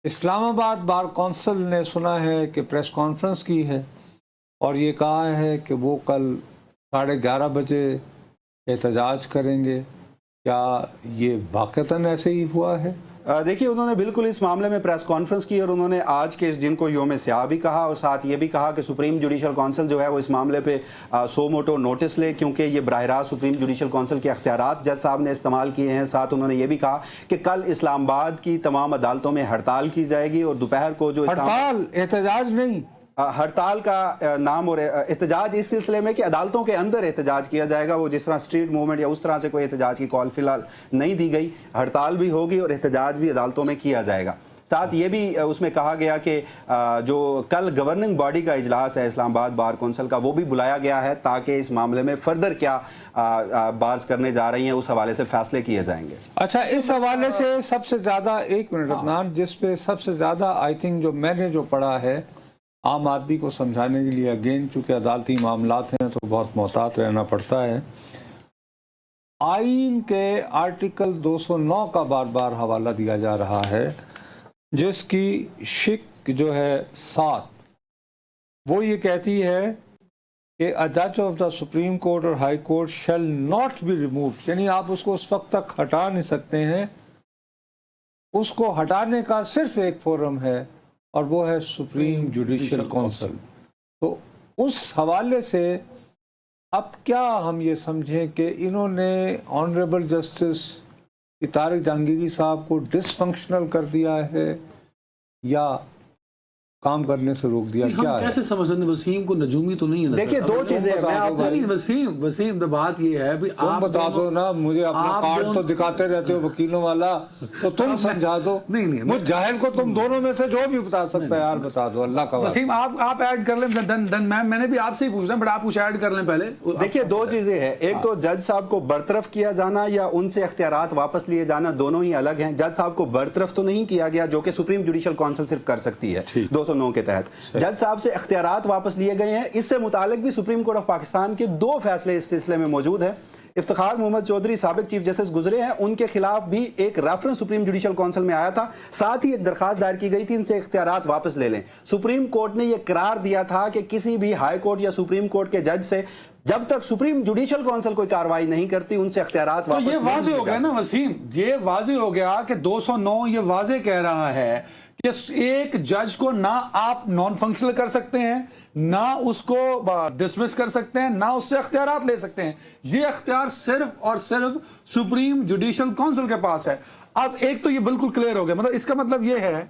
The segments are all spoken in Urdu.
اسلام آباد بار کونسل نے سنا ہے کہ پریس کانفرنس کی ہے اور یہ کہا ہے کہ وہ کل 11:30 بجے احتجاج کریں گے. کیا یہ واقعتاً ایسے ہی ہوا ہے؟ دیکھیے انہوں نے بالکل اس معاملے میں پریس کانفرنس کی اور انہوں نے آج کے اس دن کو یوم سیاہ بھی کہا اور ساتھ یہ بھی کہا کہ سپریم جوڈیشل کونسل جو ہے وہ اس معاملے پہ سو موٹو نوٹس لے، کیونکہ یہ براہ راست سپریم جوڈیشل کونسل کے اختیارات جج صاحب نے استعمال کیے ہیں. ساتھ انہوں نے یہ بھی کہا کہ کل اسلام آباد کی تمام عدالتوں میں ہڑتال کی جائے گی اور دوپہر کو جو ہڑتال، احتجاج نہیں، ہڑتال کا نام اور احتجاج اس سلسلے میں کہ عدالتوں کے اندر احتجاج کیا جائے گا. وہ جس طرح اسٹریٹ موومنٹ یا اس طرح سے کوئی احتجاج کی کال فی الحال نہیں دی گئی. ہڑتال بھی ہوگی اور احتجاج بھی عدالتوں میں کیا جائے گا. ساتھ یہ بھی اس میں کہا گیا کہ جو کل گورننگ باڈی کا اجلاس ہے اسلام آباد بار کونسل کا، وہ بھی بلایا گیا ہے تاکہ اس معاملے میں فردر کیا بارز کرنے جا رہی ہیں اس حوالے سے فیصلے کیے جائیں گے. اچھا، اس حوالے سے سب سے زیادہ ایک منٹ عدنان، جس پہ سب سے زیادہ آئی تھنک جو میں نے جو پڑھا ہے عام آدمی کو سمجھانے کے لیے، اگین چونکہ عدالتی معاملات ہیں تو بہت محتاط رہنا پڑتا ہے، آئین کے آرٹیکل 209 کا بار بار حوالہ دیا جا رہا ہے، جس کی شق جو ہے 7 وہ یہ کہتی ہے کہ a judge of the Supreme Court اور High Court shall not be removed، یعنی آپ اس کو اس وقت تک ہٹا نہیں سکتے ہیں. اس کو ہٹانے کا صرف ایک فورم ہے اور وہ ہے سپریم جوڈیشل کونسل. تو اس حوالے سے اب کیا ہم یہ سمجھیں کہ انہوں نے آنریبل جسٹس طارق جہانگیری صاحب کو ڈس فنکشنل کر دیا ہے یا کام کرنے سے روک دیا؟ کیا ہے؟ کیسے سمجھ سکتے ہیں؟ وسیم کو نجومی تو نہیں ہے. دیکھیے دو چیزیں وسیم بات یہ ہے تم بتا دو نا، مجھے اپنا کارڈ تو دکھاتے رہتے ہو وکیلوں والا، تو تم سمجھا دو. نہیں مجھ جاہل کو تم دونوں میں سے جو بھی بتا سکتا ہے یار بتا دو، اللہ کا وسیم آپ ایڈ کر لیں. میں نے بھی آپ سے ہی پوچھنا، بٹ آپ کچھ ایڈ کر لیں پہلے. دیکھیے دو چیزیں ہیں، ایک تو جج صاحب کو برطرف کیا جانا یا ان سے اختیارات واپس لیے جانا، دونوں ہی الگ ہیں. جج صاحب کو برطرف تو نہیں کیا گیا، جو کہ سپریم جوڈیشل کونسل صرف کر سکتی ہے 209 کے تحت. جج صاحب سے اختیارات واپس لیے گئے ہیں. اس سے متعلق بھی سپریم کورٹ آف پاکستان کے 2 فیصلے اس سلسلے میں موجود ہیں. افتخار محمد چودھری سابق چیف جسٹس گزرے ہیں، ان کے خلاف بھی ایک ریفرنس سپریم جوڈیشل کونسل میں آیا تھا. ساتھ ہی ایک درخواست دائر کی گئی تھی ان سے اختیارات واپس لے لیں. سپریم کورٹ نے یہ قرار دیا تھا کہ کسی بھی ہائی کورٹ یا سپریم کورٹ کے جج سے جب تک سپریم جوڈیشل کونسل کوئی کارروائی نہیں کرتی ان سے اختیارات واپس. تو یہ واضح ہو گیا نا وسیم، یہ واضح ہو گیا کہ 209 یہ واضح کہہ رہا ہے کہ ایک جج کو نہ آپ نان فنکشنل کر سکتے ہیں، نہ اس کو ڈسمس کر سکتے ہیں، نہ اس سے اختیارات لے سکتے ہیں. یہ اختیار صرف اور صرف سپریم جوڈیشل کونسل کے پاس ہے. اب ایک تو یہ بالکل کلیئر ہو گیا، مطلب اس کا مطلب یہ ہے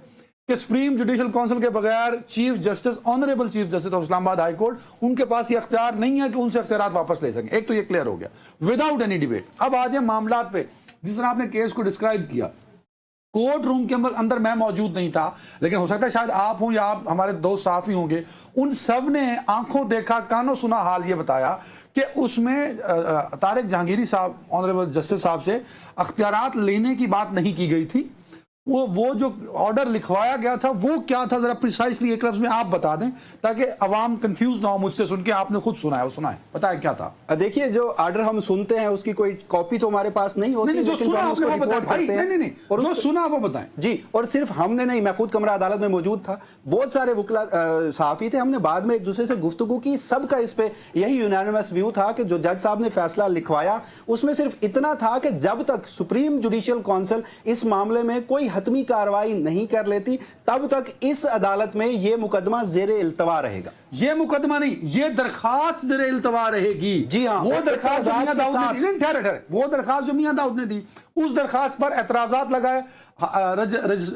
کہ سپریم جوڈیشل کونسل کے بغیر chief justice, honourable chief justice of Islamabad high court, ان کے پاس یہ اختیار نہیں ہے کہ ان سے اختیارات واپس لے سکیں. ایک تو یہ کلیئر ہو گیا وداؤٹ اینی ڈیبیٹ. اب آ جائیں معاملات پہ. جس طرح آپ نے کیس کو ڈسکرائب کیا، کورٹ روم کے اندر میں موجود نہیں تھا، لیکن ہو سکتا ہے شاید آپ ہوں یا آپ ہمارے دوست صحافی ہوں گے، ان سب نے آنکھوں دیکھا کانوں سنا حال یہ بتایا کہ اس میں طارق جہانگیری صاحب، آنریبل جسٹس صاحب سے اختیارات لینے کی بات نہیں کی گئی تھی. وہ جو آرڈر لکھوایا گیا تھا وہ کیا تھا، ذرا پریسائسلی ایک لفظ میں آپ بتا دیں تاکہ عوام کنفیوز نہ ہو مجھ سے سن کے. آپ نے خود سنا ہے، وہ سنا ہے، بتائیں کیا تھا. دیکھیے جو آرڈر ہم سنتے ہیں اس کی کوئی کاپی تو ہمارے پاس نہیں ہوتی، جو سنا وہ بتائیں. جو سنا وہ بتائیں. جی، اور صرف ہم نے نہیں، میں خود کمرہ عدالت میں موجود تھا، بہت سارے وکلا صحافی تھے، ہم نے بعد میں ایک دوسرے سے گفتگو کی. سب کا اس پہ یہی یونانیمس ویو تھا کہ جو جج صاحب نے فیصلہ لکھوایا اس میں صرف اتنا تھا کہ جب تک سپریم جوڈیشل کونسل اس معاملے میں کوئی حتمی کارروائی نہیں کر لیتی تب تک اس عدالت میں یہ مقدمہ زیر التوا رہے گا. یہ مقدمہ نہیں، یہ درخواست زیر التوا رہے گی. جی ہاں، وہ درخواست وہ درخواست جو میاں داؤد نے دی، اس درخواست پر اعتراضات لگائے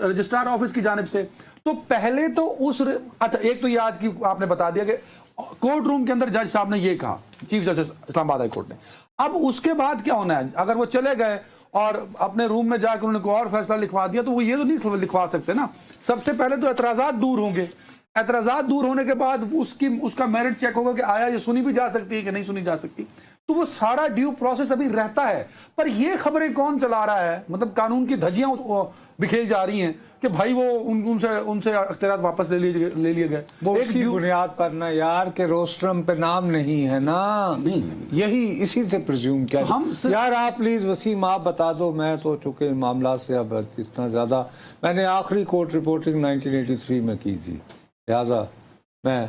رجسٹرار آفس کی جانب سے. تو پہلے تو اچھا ایک تو یہ آج کی آپ نے بتا دیا کہ کورٹ روم کے اندر جج صاحب نے یہ کہا، چیف جسٹس اسلام آباد ہائی کورٹ نے. اب اس کے بعد کیا ہونا ہے؟ اگر وہ چلے گئے اور اپنے روم میں جا کے انہوں نے کوئی اور فیصلہ لکھوا دیا تو وہ یہ تو نہیں لکھوا سکتے نا. سب سے پہلے تو اعتراضات دور ہوں گے. اعتراضات دور ہونے کے بعد اس کا میرٹ چیک ہوگا کہ آیا یہ سنی بھی جا سکتی ہے کہ نہیں سنی جا سکتی. تو وہ سارا ڈیو پروسیس ابھی رہتا ہے. پر یہ خبریں کون چلا رہا ہے؟ مطلب قانون کی دھجیاں بکھیل جا رہی ہیں کہ بھائی وہ ان سے اختیارات واپس لے لیے گئے. وہ اسی بنیاد پر نا یار کہ روسٹرم پہ نام نہیں ہے نا, یہی اسی سے پرزیوم کیا. یار آپ پلیز وسیم آپ بتا دو, میں تو چونکہ معاملات سے اب اتنا زیادہ, میں نے آخری کورٹ رپورٹنگ 1983 میں کی تھی, لہٰذا میں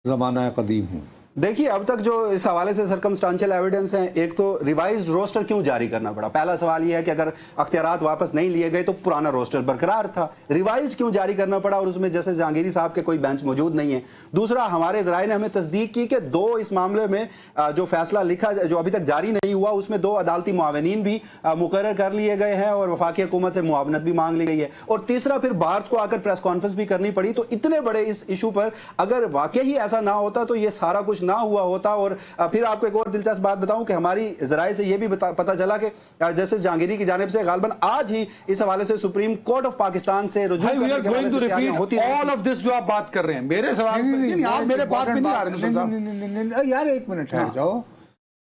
زمانہ قدیم ہوں. دیکھیے اب تک جو اس حوالے سے سرکمسٹانشل ایویڈنس ہیں, ایک تو ریوائزڈ روسٹر کیوں جاری کرنا پڑا. پہلا سوال یہ ہے کہ اگر اختیارات واپس نہیں لیے گئے تو پرانا روسٹر برقرار تھا, ریوائزڈ کیوں جاری کرنا پڑا اور اس میں جسٹس جہانگیری صاحب کے کوئی بینچ موجود نہیں ہے. دوسرا, ہمارے ذرائع نے ہمیں تصدیق کی کہ اس معاملے میں جو فیصلہ لکھا جو ابھی تک جاری نہیں ہوا, اس میں 2 عدالتی معاونین بھی مقرر کر لیے گئے ہیں اور وفاقی حکومت سے معاونت بھی مانگ لی گئی ہے. اور تیسرا, پھر بارز کو آ کر پریس کانفرنس بھی کرنی پڑی. تو اتنے بڑے اس ایشو پر اگر واقعی ایسا نہ ہوتا تو یہ سارا کچھ نہ ہوا ہوتا. اور پھر آپ کو ایک اور دلچسپ بات بتاؤں کہ ہماری ذرائع سے یہ بھی پتہ چلا کہ جسٹس جہانگیری کی جانب سے غالباً آج ہی اس حوالے سے سپریم کورٹ آف پاکستان سے رجوع کرنے کے حوالے سے تیاریاں ہوتی ہیں. all of this جو آپ بات کر رہے ہیں, میرے سوال پہ آپ میرے بات میں نہیں آ رہے. یار ایک منٹ ٹھہر جاؤ.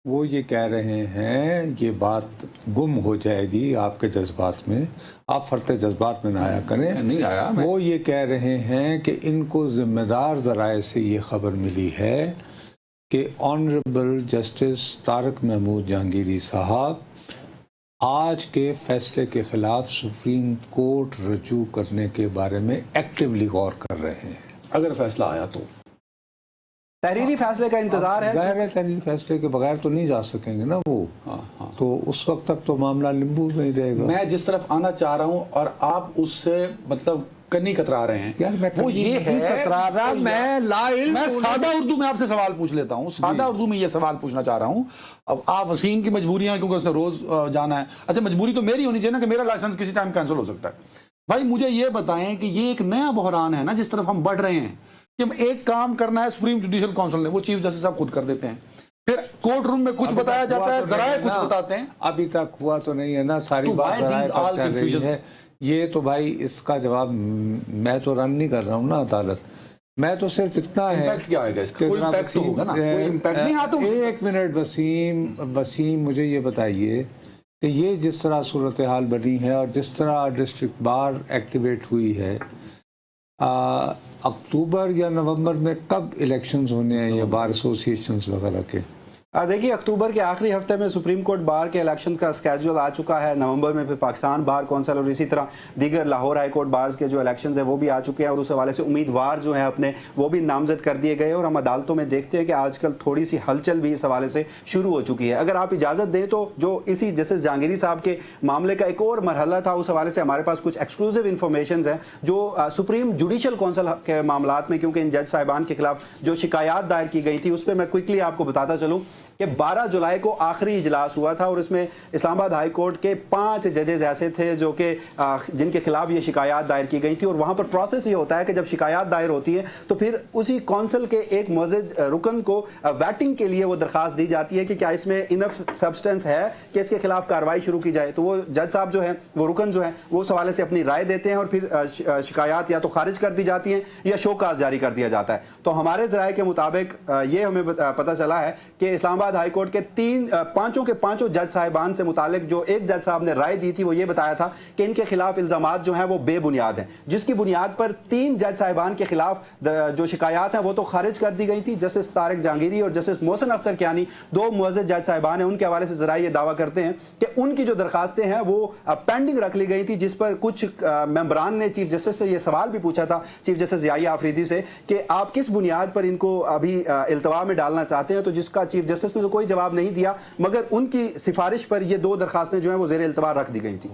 وہ یہ کہہ رہے ہیں یہ بات گم ہو جائے گی آپ کے جذبات میں, آپ فرط جذبات میں نہ آیا کریں. نہیں آیا. وہ یہ کہہ رہے ہیں کہ ان کو ذمہ دار ذرائع سے یہ خبر ملی ہے کہ آنریبل جسٹس طارق محمود جہانگیری صاحب آج کے فیصلے کے خلاف سپریم کورٹ رجوع کرنے کے بارے میں ایکٹیولی غور کر رہے ہیں. اگر فیصلہ آیا تو تحریری فیصلے کا انتظار ہے. ظاہر ہے تحریری فیصلے کے بغیر تو نہیں جا سکیں گے نا وہ, تو اس وقت تک تو معاملہ لیمبو میں ہی رہے گا. میں جس طرف آنا چاہ رہا ہوں اور آپ اس سے مطلب کنی کترا رہے ہیں, وہ یہ ہے میں سادہ اردو میں آپ سے سوال پوچھ لیتا ہوں. سادہ اردو میں یہ سوال پوچھنا چاہ رہا ہوں. اب آپ وسیم کی مجبوریاں کیونکہ اس نے روز جانا ہے. اچھا مجبوری تو میری ہونی چاہیے نا کہ میرا لائسنس کسی ٹائم کینسل ہو سکتا ہے. بھائی مجھے یہ بتائیں کہ یہ ایک نیا بحران ہے نا جس طرف ہم بڑھ رہے ہیں کہ ایک کام کرنا ہے سپریم جوڈیشل کونسل نے, وہ چیف جسٹس صاحب خود کر دیتے ہیں, پھر کورٹ روم میں کچھ بتایا جاتا ہے, ذرائع کچھ بتاتے ہیں. ابھی تک ہوا تو نہیں ہے نا, ساری بات چل رہی ہے. یہ تو بھائی اس کا جواب میں تو رن نہیں کر رہا ہوں نا عدالت, میں تو صرف اتنا ہے کیا آئے گا اس کا, کوئی امپیکٹ تو ہوگا نا, کوئی امپیکٹ نہیں آتا. ایک منٹ وسیم مجھے یہ بتائیے کہ یہ جس طرح صورتحال بنی ہے اور جس طرح ڈسٹرکٹ بار ایکٹیویٹ ہوئی ہے, اکتوبر یا نومبر میں کب الیکشنز ہونے ہیں یا بار ایسوسیشنز وغیرہ کے؟ دیکھیے اکتوبر کے آخری ہفتے میں سپریم کورٹ بار کے الیکشن کا اسکیجول آ چکا ہے. نومبر میں پھر پاکستان بار کونسل اور اسی طرح دیگر لاہور ہائی کورٹ بارز کے جو الیکشنز ہیں وہ بھی آ چکے ہیں, اور اس حوالے سے امیدوار جو ہیں اپنے وہ بھی نامزد کر دیے گئے. اور ہم عدالتوں میں دیکھتے ہیں کہ آج کل تھوڑی سی ہلچل بھی اس حوالے سے شروع ہو چکی ہے. اگر آپ اجازت دیں تو جو اسی جسٹس جہانگیری صاحب کے معاملے کا ایک اور مرحلہ تھا, اس حوالے سے ہمارے پاس کچھ ایکسکلوزیو انفارمیشنز ہیں جو سپریم جوڈیشل کونسل کے معاملات میں, کیونکہ ان جج صاحبان کے خلاف جو شکایات دائر کی گئی تھی اس پہ میں کوئکلی آپ کو بتاتا چلوں کہ 12 جولائی کو آخری اجلاس ہوا تھا, اور اس میں اسلام آباد ہائی کورٹ کے 5 ججز ایسے تھے جو کہ جن کے خلاف یہ شکایات دائر کی گئی تھی. اور وہاں پر پروسیس یہ ہوتا ہے کہ جب شکایات دائر ہوتی ہے تو پھر اسی کونسل کے ایک معزز رکن کو ویٹنگ کے لیے وہ درخواست دی جاتی ہے کہ کیا اس میں انف سبسٹنس ہے کہ اس کے خلاف کارروائی شروع کی جائے. تو وہ جج صاحب جو ہیں, وہ رکن جو ہیں, وہ اس حوالے سے اپنی رائے دیتے ہیں اور پھر شکایات یا تو خارج کر دی جاتی ہیں یا شوکاز جاری کر دیا جاتا ہے. تو ہمارے ذرائع کے مطابق یہ ہمیں پتہ چلا ہے کہ اسلام آباد ہائی کورٹ کے پانچوں کے پانچوں جج صاحبان سے متعلق جو ایک جج صاحب نے رائے دی تھی وہ یہ بتایا تھا کہ ان کے خلاف الزامات جو ہیں وہ بے بنیاد ہیں, جس کی بنیاد پر 3 جج صاحبان کے خلاف جو شکایات ہیں وہ تو خارج کر دی گئی تھی. جسٹس طارق جہانگیری اور جسٹس محسن اختر کیانی, 2 معزز جج صاحبان ہیں, ان کے حوالے سے ذرائع یہ دعویٰ کرتے ہیں کہ ان کی جو درخواستیں ہیں وہ پینڈنگ رکھ لی گئی تھی, جس پر کچھ ممبران نے چیف جسٹس سے یہ سوال بھی پوچھا تھا, چیف جسٹس یحییٰ آفریدی سے, کہ آپ کس بنیاد پر ان کو ابھی التوا میں ڈالنا چاہتے ہیں. تو جس کا چیف جسٹس نے تو کوئی جواب نہیں دیا, مگر ان کی سفارش پر یہ 2 درخواستیں جو ہیں وہ زیر التوا رکھ دی گئی تھیں.